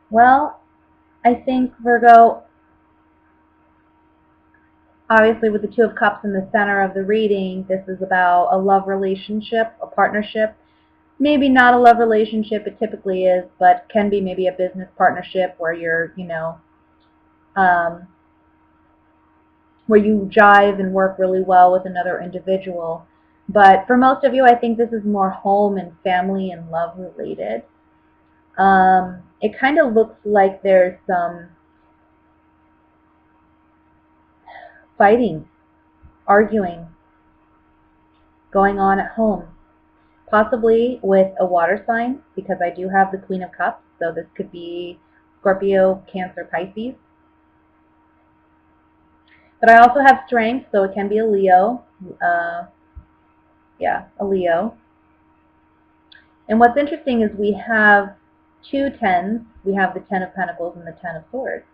Well, I think Virgo, obviously with the Two of Cups in the center of the reading, this is about a love relationship, a partnership. Maybe not a love relationship, it typically is, but can be maybe a business partnership where um, where you jive and work really well with another individual. But for most of you, I think this is more home and family and love related. It kind of looks like there's some fighting, arguing going on at home, possibly with a water sign, because I do have the Queen of Cups, so this could be Scorpio, Cancer, Pisces. But I also have strength, so it can be a Leo. Uh, yeah, a Leo. And what's interesting is we have two tens. We have the Ten of Pentacles and the Ten of Swords.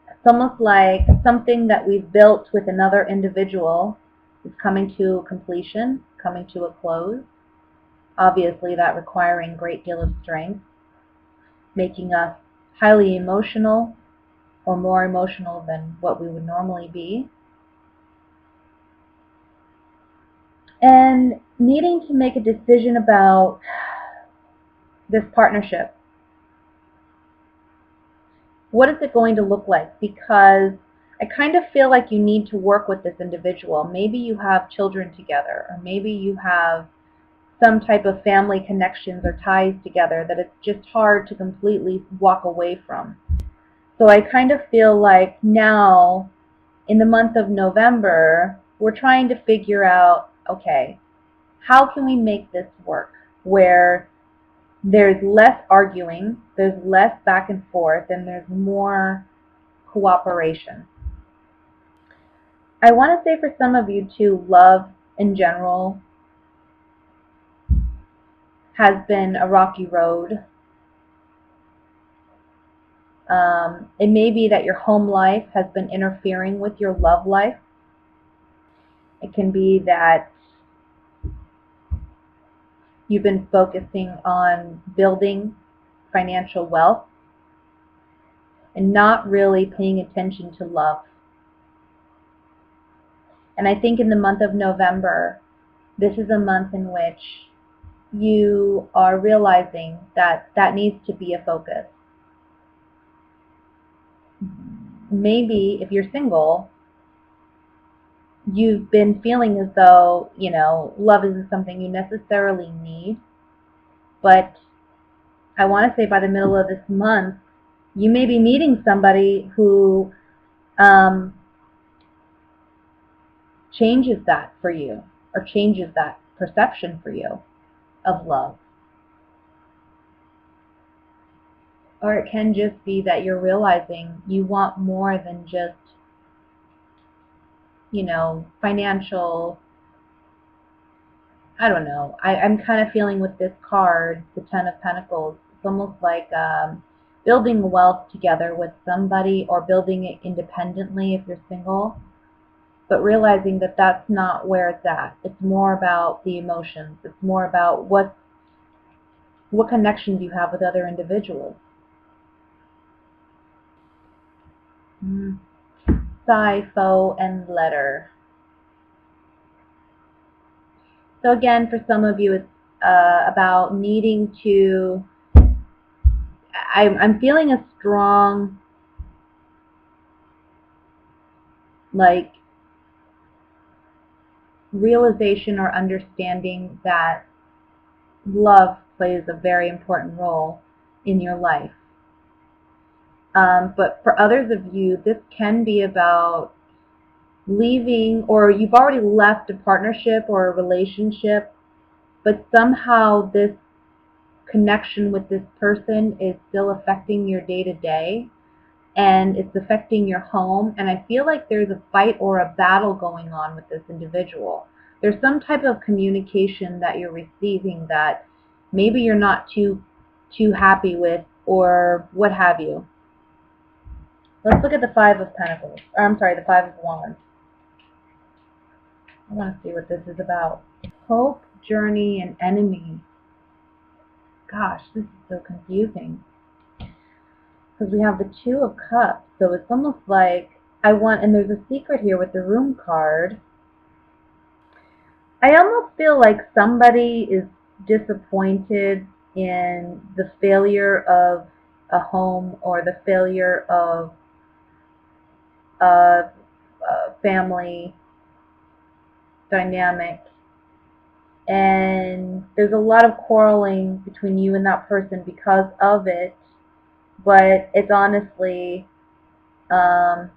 It's almost like something that we've built with another individual is coming to completion, coming to a close. Obviously, that requiring a great deal of strength, making us highly emotional or more emotional than what we would normally be. And needing to make a decision about this partnership. What is it going to look like? Because I kind of feel like you need to work with this individual. Maybe you have children together, or maybe you have some type of family connections or ties together that it's just hard to completely walk away from. So I kind of feel like now, in the month of November, we're trying to figure out, okay, how can we make this work where there's less arguing, there's less back and forth, and there's more cooperation. I want to say for some of you too, love in general has been a rocky road. It may be that your home life has been interfering with your love life. It can be that you've been focusing on building financial wealth and not really paying attention to love. And I think in the month of November, this is a month in which you are realizing that that needs to be a focus. Maybe if you're single, you've been feeling as though, love isn't something you necessarily need. But I want to say by the middle of this month, you may be meeting somebody who um, changes that for you, or changes that perception for you of love. Or it can just be that you're realizing you want more than just, financial. I don't know. I'm kind of feeling with this card, the Ten of Pentacles, it's almost like building wealth together with somebody, or building it independently if you're single, but realizing that that's not where it's at. It's more about the emotions. It's more about what connections you have with other individuals. Mm. Sigh, foe, and letter. So again, for some of you, it's about needing to. I'm feeling a strong, like, realization or understanding that love plays a very important role in your life. But for others of you, this can be about leaving, or you've already left a partnership or a relationship, but somehow this connection with this person is still affecting your day-to-day, and it's affecting your home. And I feel like there's a fight or a battle going on with this individual. There's some type of communication that you're receiving that maybe you're not too happy with, or what have you. Let's look at the Five of Pentacles. Or, I'm sorry, the Five of Wands. I want to see what this is about. Hope, journey, and enemy. Gosh, this is so confusing. because we have the Two of Cups. So it's almost like and there's a secret here with the Room card. I almost feel like somebody is disappointed in the failure of a home or the failure of a family dynamic. And there's a lot of quarreling between you and that person because of it. But it's honestly, um,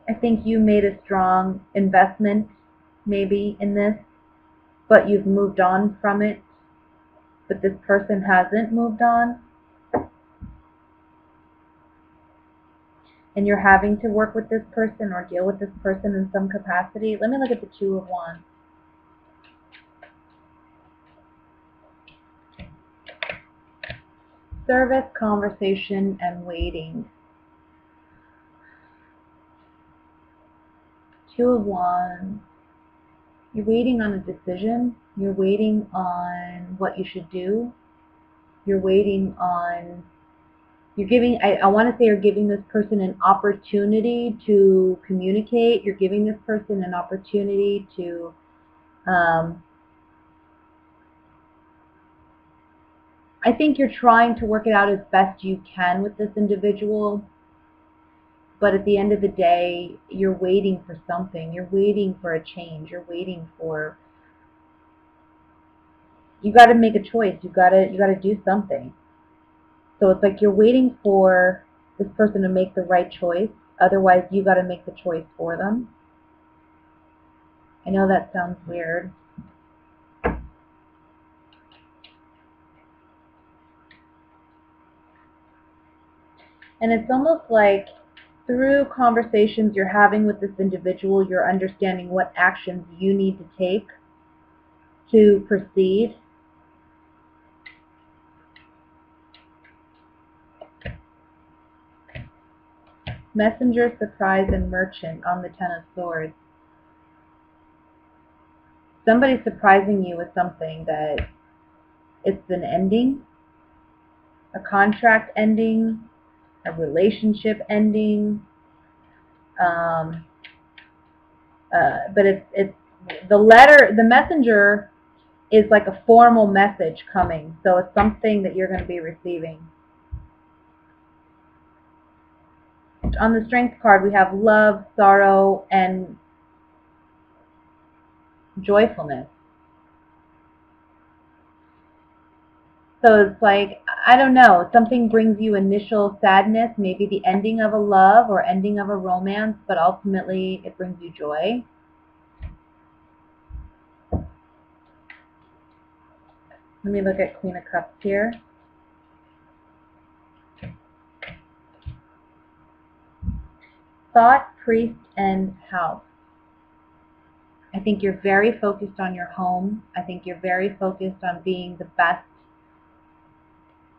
I think you made a strong investment maybe in this, but you've moved on from it. But this person hasn't moved on. And you're having to work with this person or deal with this person in some capacity. Let me look at the Two of Wands. Service, conversation, and waiting. Two of Wands. You're waiting on a decision. You're waiting on what you should do. You're waiting on, you're giving, I want to say you're giving this person an opportunity to communicate. You're giving this person an opportunity to, I think you're trying to work it out as best you can with this individual. But at the end of the day, you're waiting for something. You're waiting for a change. You're waiting for, you got to make a choice. You got to do something. So it's like you're waiting for this person to make the right choice. Otherwise, you got to make the choice for them. I know that sounds weird. And it's almost like through conversations you're having with this individual, you're understanding what actions you need to take to proceed. Messenger, surprise, and merchant on the Ten of Swords. Somebody's surprising you with something that it's an ending, a contract ending, a relationship ending. But it's the messenger is like a formal message coming. So it's something that you're going to be receiving. On the Strength card, we have love, sorrow, and joyfulness. So it's like, I don't know, something brings you initial sadness, maybe the ending of a love or ending of a romance, but ultimately it brings you joy. Let me look at Queen of Cups here. Thought, priest, and house. I think you're very focused on your home. I think you're very focused on being the best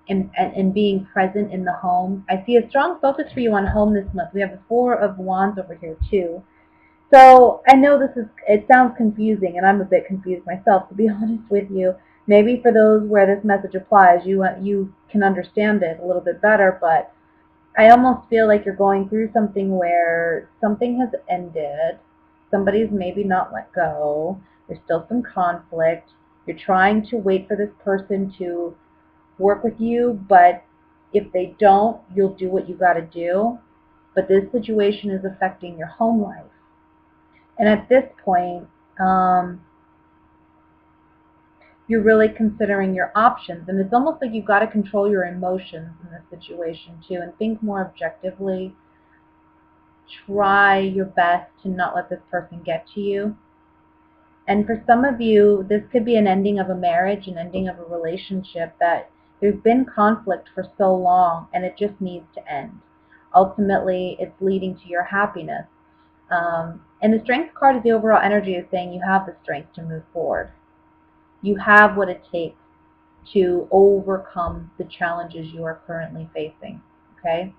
and being present in the home. I see a strong focus for you on home this month. We have the Four of Wands over here too. So I know it sounds confusing, and I'm a bit confused myself, to be honest with you. Maybe for those where this message applies, you can understand it a little bit better, but I almost feel like you're going through something where something has ended. Somebody's maybe not let go. There's still some conflict. You're trying to wait for this person to work with you, but if they don't, you'll do what you got to do. But this situation is affecting your home life. And at this point, you're really considering your options. And it's almost like you've got to control your emotions in this situation too and think more objectively. Try your best to not let this person get to you. And for some of you, this could be an ending of a marriage, an ending of a relationship that there's been conflict for so long and it just needs to end. Ultimately, it's leading to your happiness. And the Strength card is the overall energy is saying you have the strength to move forward. You have what it takes to overcome the challenges you are currently facing. Okay?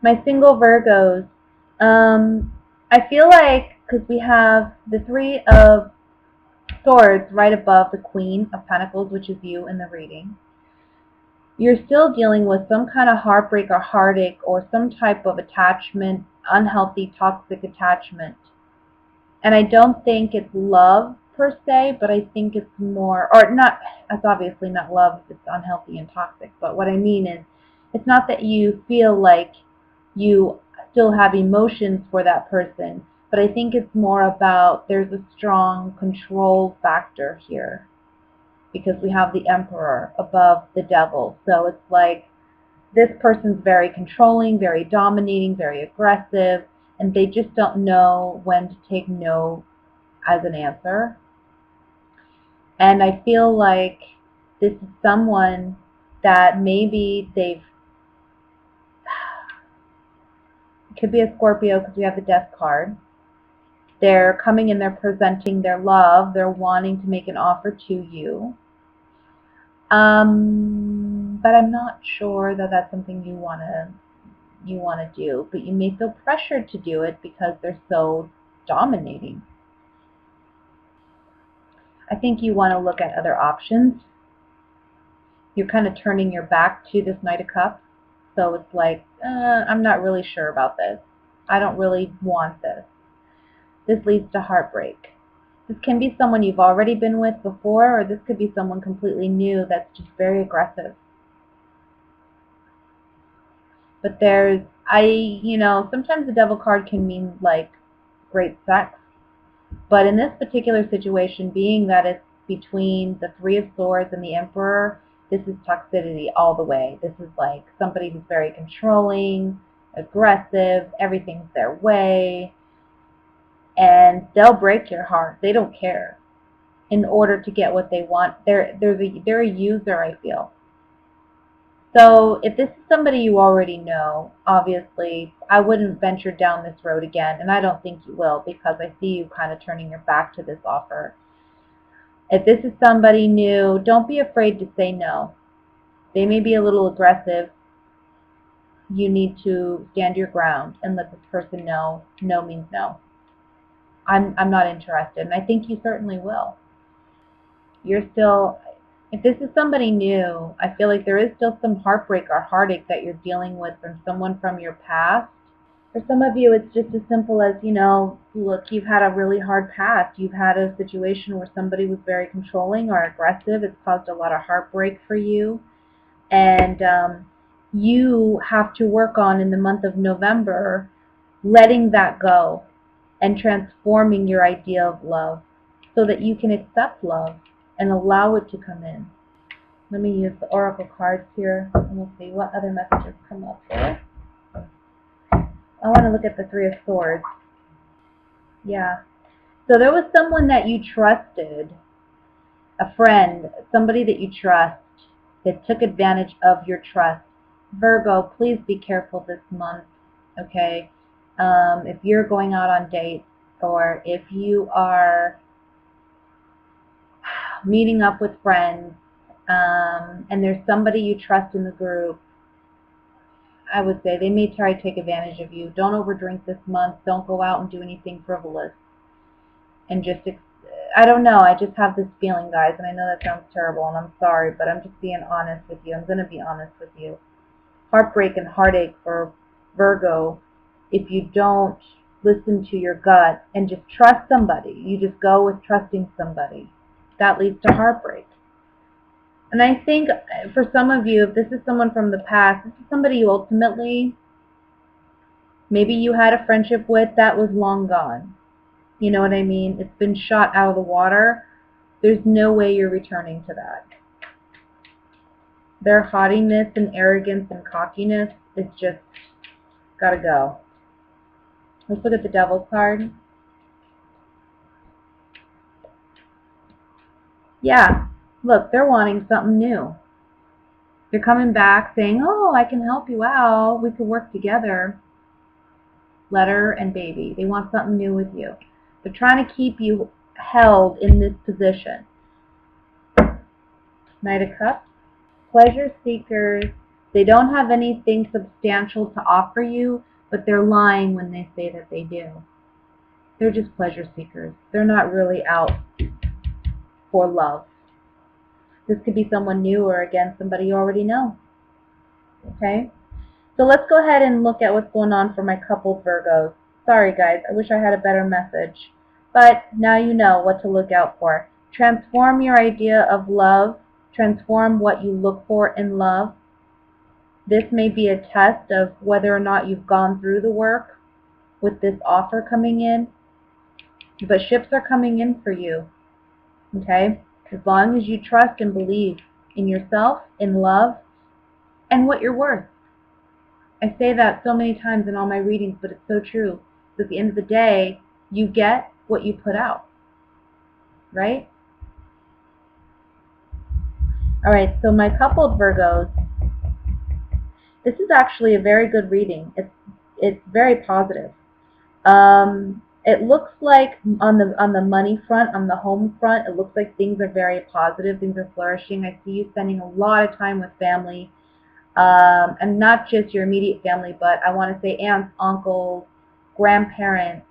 My single Virgos, I feel like, because we have the Three of Swords right above the Queen of Pentacles, which is you in the reading. You're still dealing with some kind of heartbreak or heartache or some type of attachment, unhealthy, toxic attachment. And I don't think it's love per se, but I think it's more, or not, it's obviously not love if it's unhealthy and toxic, but what I mean is, it's not that you feel like you still have emotions for that person, but I think it's more about there's a strong control factor here because we have the Emperor above the Devil. So it's like this person's very controlling, very dominating, very aggressive, and they just don't know when to take no as an answer. And I feel like this is someone that maybe it could be a Scorpio because we have the Death card. They're coming and they're presenting their love. They're wanting to make an offer to you. But I'm not sure that that's something you want to do. But you may feel pressured to do it because they're so dominating. I think you want to look at other options. You're kind of turning your back to this Knight of Cups. So it's like, I'm not really sure about this. I don't really want this. This leads to heartbreak. This can be someone you've already been with before, or this could be someone completely new that's just very aggressive. But sometimes the Devil card can mean like great sex. But in this particular situation, being that it's between the Three of Swords and the Emperor, this is toxicity all the way. This is like somebody who's very controlling, aggressive, everything's their way, and they'll break your heart. They don't care in order to get what they want. They're a user, I feel. So if this is somebody you already know, obviously, I wouldn't venture down this road again, and I don't think you will because I see you kind of turning your back to this offer. If this is somebody new, don't be afraid to say no. They may be a little aggressive. You need to stand your ground and let this person know no means no. I'm not interested, and I think you certainly will. If this is somebody new, I feel like there is still some heartbreak or heartache that you're dealing with from someone from your past. For some of you, it's just as simple as, look, you've had a really hard past. You've had a situation where somebody was very controlling or aggressive. It's caused a lot of heartbreak for you. And you have to work on, in the month of November, letting that go and transforming your idea of love so that you can accept love and allow it to come in. Let me use the oracle cards here, and we'll see what other messages come up here. I want to look at the Three of Swords. Yeah. So there was someone that you trusted, a friend, somebody that you trust, that took advantage of your trust. Virgo, please be careful this month, okay? If you're going out on dates, or if you are meeting up with friends, and there's somebody you trust in the group, I would say they may try to take advantage of you. Don't overdrink this month. Don't go out and do anything frivolous. And I don't know. I just have this feeling, guys, and I know that sounds terrible, and I'm sorry, but I'm just being honest with you. I'm going to be honest with you. Heartbreak and heartache for Virgo if you don't listen to your gut and just trust somebody. You just go with trusting somebody. That leads to heartbreak. And I think for some of you, if this is someone from the past, this is somebody you ultimately, maybe you had a friendship with that was long gone. You know what I mean? It's been shot out of the water. There's no way you're returning to that. Their haughtiness and arrogance and cockiness is just gotta go. Let's look at the Devil card. Yeah, look, they're wanting something new. They're coming back saying, oh, I can help you out. We could work together. Letter and baby. They want something new with you. They're trying to keep you held in this position. Knight of Cups. Pleasure seekers. They don't have anything substantial to offer you, but they're lying when they say that they do. They're just pleasure seekers. They're not really out for love. This could be someone new or, again, somebody you already know. Okay? So let's go ahead and look at what's going on for my coupled Virgos. Sorry, guys. I wish I had a better message. But now you know what to look out for. Transform your idea of love. Transform what you look for in love. This may be a test of whether or not you've gone through the work with this offer coming in. But ships are coming in for you. Okay? As long as you trust and believe in yourself, in love, and what you're worth. I say that so many times in all my readings, but it's so true. At the end of the day, you get what you put out. Right? Alright, so my coupled Virgos, this is actually a very good reading. It's very positive. It looks like on the money front, on the home front, it looks like things are very positive, things are flourishing. I see you spending a lot of time with family, and not just your immediate family, but I want to say aunts, uncles, grandparents,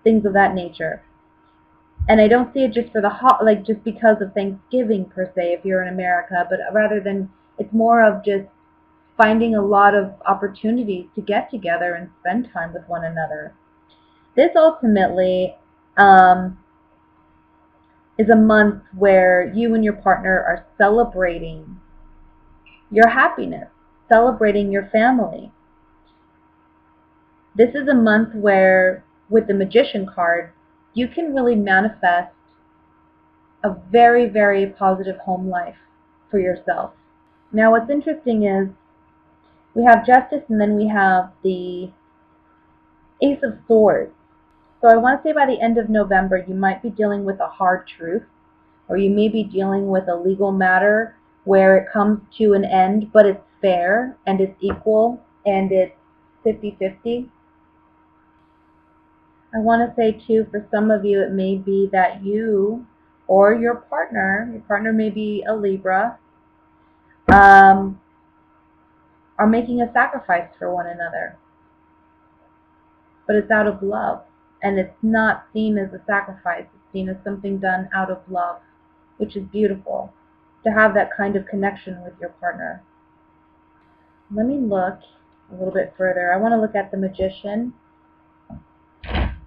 things of that nature. And I don't see it just for just because of Thanksgiving per se, if you're in America, but rather than it's more of just finding a lot of opportunities to get together and spend time with one another. This ultimately is a month where you and your partner are celebrating your happiness, celebrating your family. This is a month where, with the Magician card, you can really manifest a very, very positive home life for yourself. Now, what's interesting is we have Justice and then we have the Ace of Swords. So I want to say by the end of November, you might be dealing with a hard truth, or you may be dealing with a legal matter where it comes to an end, but it's fair and it's equal and it's 50-50. I want to say too, for some of you, it may be that you or your partner may be a Libra, are making a sacrifice for one another. But it's out of love. And it's not seen as a sacrifice. It's seen as something done out of love, which is beautiful, to have that kind of connection with your partner. Let me look a little bit further. I want to look at the Magician.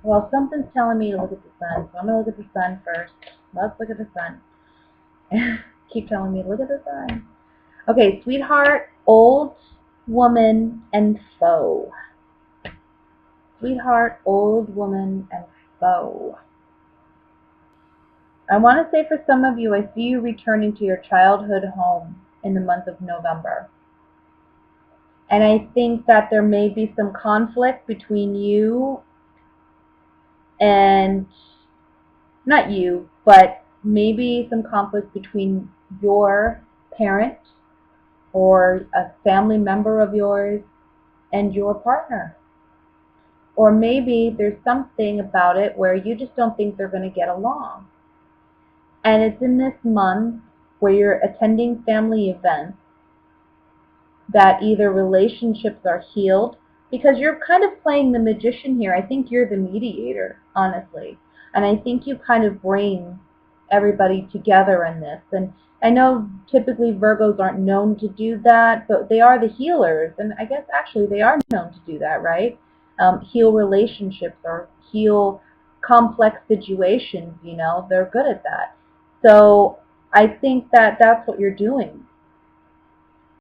Well, something's telling me to look at the Sun, so I'm going to look at the Sun first. Let's look at the Sun. Keep telling me to look at the Sun. Okay, sweetheart, old woman, and foe. Sweetheart, old woman, and foe. I want to say for some of you, I see you returning to your childhood home in the month of November. And I think that there may be some conflict between you and, not you, but maybe some conflict between your parent or a family member of yours and your partner. Or maybe there's something about it where you just don't think they're going to get along. And it's in this month where you're attending family events that either relationships are healed, because you're kind of playing the magician here. I think you're the mediator, honestly. And I think you kind of bring everybody together in this. And I know typically Virgos aren't known to do that, but they are the healers. And I guess actually they are known to do that, right? Heal relationships or heal complex situations, they're good at that. So I think that that's what you're doing